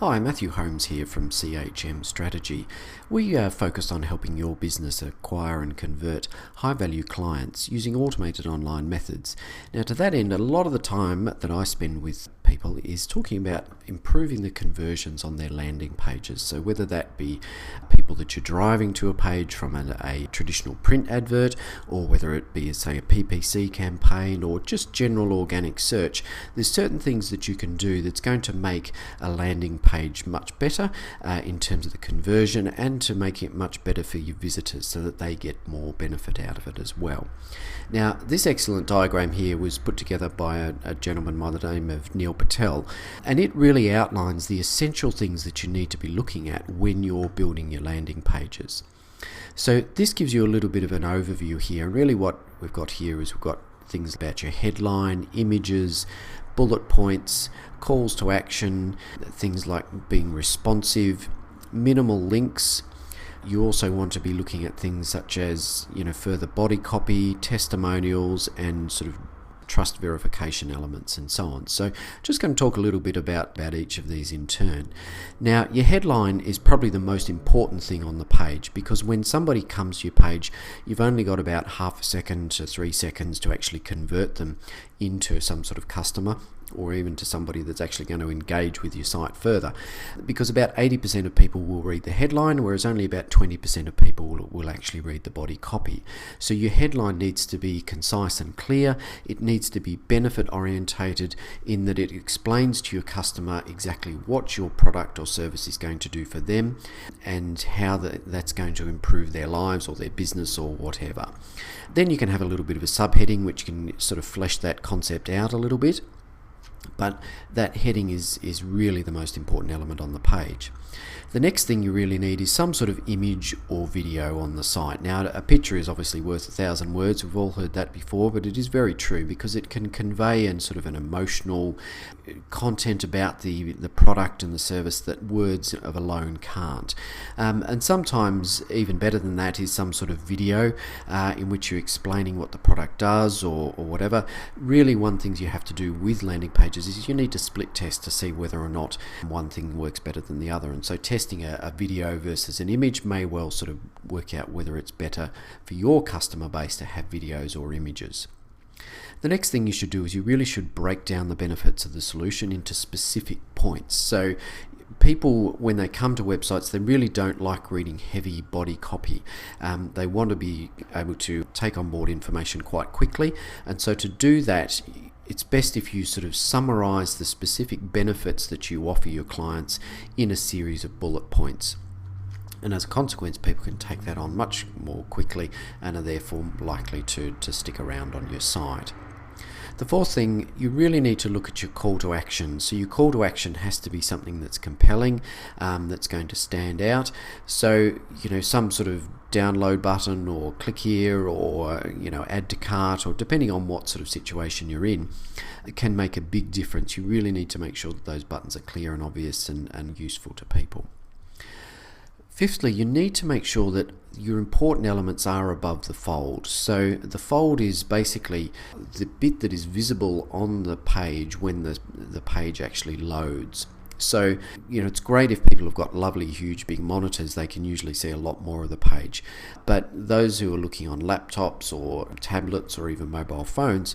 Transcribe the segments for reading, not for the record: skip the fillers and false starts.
Hi, Matthew Holmes here from CHM Strategy. We are focused on helping your business acquire and convert high-value clients using automated online methods. Now, to that end, a lot of the time that I spend with people is talking about improving the conversions on their landing pages. So whether that be people that you're driving to a page from a traditional print advert, or whether it be, say, a PPC campaign or just general organic search, there's certain things that you can do that's going to make a landing page much better in terms of the conversion, and to make it much better for your visitors so that they get more benefit out of it as well. Now, this excellent diagram here was put together by a gentleman by the name of Neil Patel, and it really outlines the essential things that you need to be looking at when you're building your landing pages. So this gives you a little bit of an overview here, and really what we've got here is we've got things about your headline, images, bullet points, calls to action, things like being responsive, minimal links. You also want to be looking at things such as, further body copy, testimonials, and sort of trust verification elements and so on. So just going to talk a little bit about each of these in turn. Now, your headline is probably the most important thing on the page, because when somebody comes to your page, you've only got about half a second to 3 seconds to actually convert them into some sort of customer, or even to somebody that's actually going to engage with your site further, because about 80% of people will read the headline, whereas only about 20% of people will actually read the body copy. So your headline needs to be concise and clear. It needs to be benefit orientated, in that it explains to your customer exactly what your product or service is going to do for them, and how that's going to improve their lives or their business or whatever. Then you can have a little bit of a subheading which can sort of flesh that concept out a little bit. But that heading is really the most important element on the page. The next thing you really need is some sort of image or video on the site. Now, a picture is obviously worth 1,000 words. We've all heard that before, but it is very true, because it can convey sort of an emotional content about the product and the service that words of alone can't. And sometimes even better than that is some sort of video in which you're explaining what the product does or whatever. Really, one thing you have to do with landing pages is you need to split test to see whether or not one thing works better than the other. And so testing a video versus an image may well sort of work out whether it's better for your customer base to have videos or images. The next thing you should do is you really should break down the benefits of the solution into specific points. So people, when they come to websites, they really don't like reading heavy body copy. They want to be able to take on board information quite quickly, and so to do that, it's best if you sort of summarize the specific benefits that you offer your clients in a series of bullet points. And as a consequence, people can take that on much more quickly and are therefore likely to stick around on your site. The fourth thing, you really need to look at your call to action. So your call to action has to be something that's compelling, that's going to stand out. So, some sort of download button, or click here, or, add to cart, or depending on what sort of situation you're in, it can make a big difference. You really need to make sure that those buttons are clear and obvious and useful to people. Fifthly, you need to make sure that your important elements are above the fold. So the fold is basically the bit that is visible on the page when the page actually loads. So, it's great if people have got lovely, huge, big monitors. They can usually see a lot more of the page. But those who are looking on laptops or tablets or even mobile phones,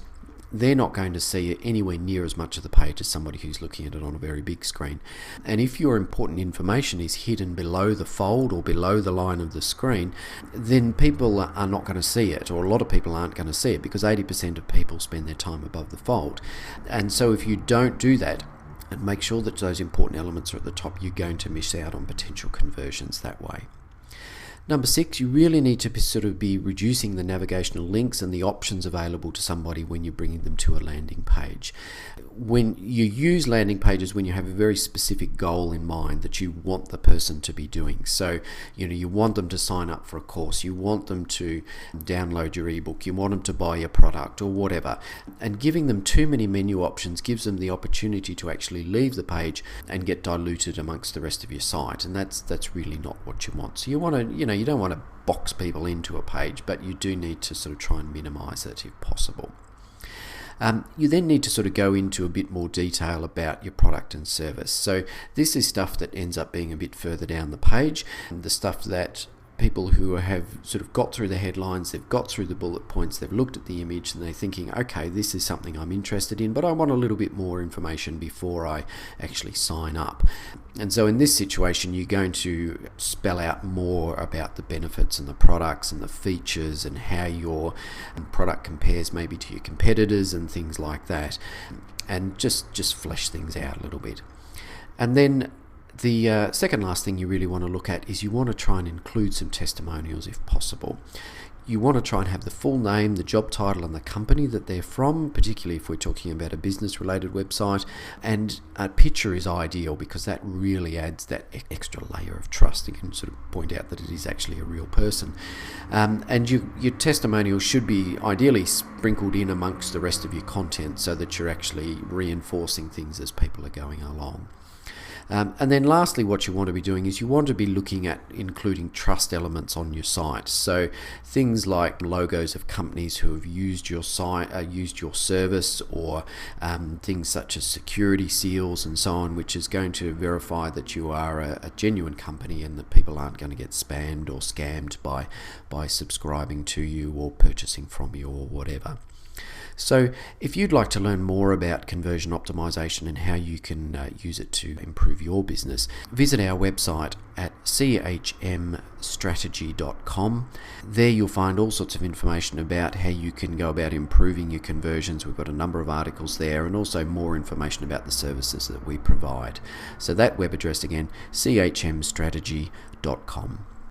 they're not going to see anywhere near as much of the page as somebody who's looking at it on a very big screen. And if your important information is hidden below the fold or below the line of the screen, then people are not going to see it, or a lot of people aren't going to see it, because 80% of people spend their time above the fold. And so if you don't do that, and make sure that those important elements are at the top, you're going to miss out on potential conversions that way. Number 6, you really need to sort of be reducing the navigational links and the options available to somebody when you're bringing them to a landing page. When you use landing pages, when you have a very specific goal in mind that you want the person to be doing. So, you want them to sign up for a course, you want them to download your ebook, you want them to buy your product or whatever. And giving them too many menu options gives them the opportunity to actually leave the page and get diluted amongst the rest of your site. And that's really not what you want. So you want to, you don't want to box people into a page, but you do need to sort of try and minimize it if possible. You then need to sort of go into a bit more detail about your product and service. So this is stuff that ends up being a bit further down the page, the stuff that people who have sort of got through the headlines, they've got through the bullet points, they've looked at the image and they're thinking, okay, this is something I'm interested in, but I want a little bit more information before I actually sign up. And so in this situation, you're going to spell out more about the benefits and the products and the features and how your product compares maybe to your competitors and things like that, and just flesh things out a little bit. And then the second last thing you really want to look at is you want to try and include some testimonials if possible. You want to try and have the full name, the job title and the company that they're from, particularly if we're talking about a business related website, and a picture is ideal because that really adds that extra layer of trust. You can sort of point out that it is actually a real person. And your testimonial should be ideally sprinkled in amongst the rest of your content so that you're actually reinforcing things as people are going along. And then lastly, what you want to be doing is you want to be looking at including trust elements on your site. So things like logos of companies who have used your site, used your service, or things such as security seals and so on, which is going to verify that you are a genuine company and that people aren't going to get spammed or scammed by subscribing to you or purchasing from you or whatever. So if you'd like to learn more about conversion optimization and how you can use it to improve your business, visit our website at chmstrategy.com. There you'll find all sorts of information about how you can go about improving your conversions. We've got a number of articles there and also more information about the services that we provide. So that web address again, chmstrategy.com.